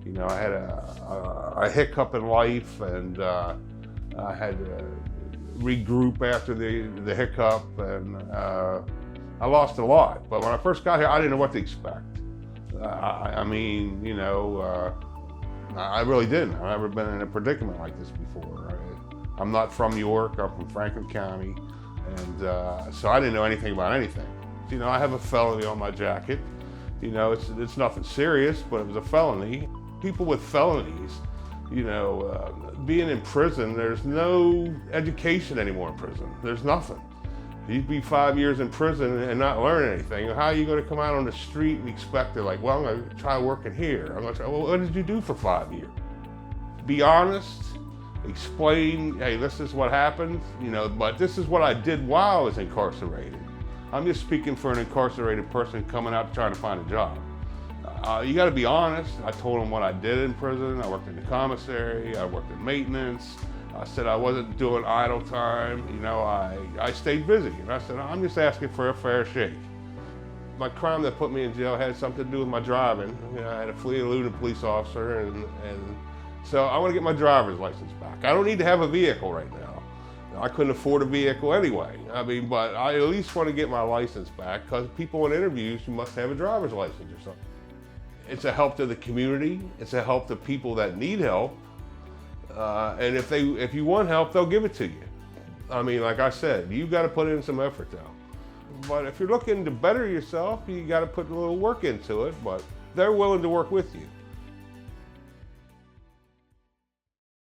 You know, I had a hiccup in life, and I had to regroup after the hiccup, and I lost a lot. But when I first got here, I didn't know what to expect. I mean, you know, I really didn't. I've never been in a predicament like this before. I'm not from New York. I'm from Franklin County, and so I didn't know anything about anything. You know, I have a felony on my jacket. You know, it's nothing serious, but it was a felony. People with felonies, you know, being in prison, there's no education anymore in prison. There's nothing. You'd be 5 years in prison and not learn anything. How are you going to come out on the street and expect to, like, well, I'm going to try working here. I'm going to try, well, what did you do for 5 years? Be honest, explain, hey, this is what happened, you know, but this is what I did while I was incarcerated. I'm just speaking for an incarcerated person coming out trying to find a job. You got to be honest. I told them what I did in prison. I worked in the commissary. I worked in maintenance. I said I wasn't doing idle time. You know, I stayed busy. And I said, I'm just asking for a fair shake. My crime that put me in jail had something to do with my driving. You know, I had a flee and elude a police officer, and so I want to get my driver's license back. I don't need to have a vehicle right now. I couldn't afford a vehicle anyway. I mean, but I at least want to get my license back, because people in interviews, you must have a driver's license or something. It's a help to the community. It's a help to people that need help. And if you want help, they'll give it to you. I mean, like I said, you've got to put in some effort though. But if you're looking to better yourself, you got to put a little work into it, but they're willing to work with you.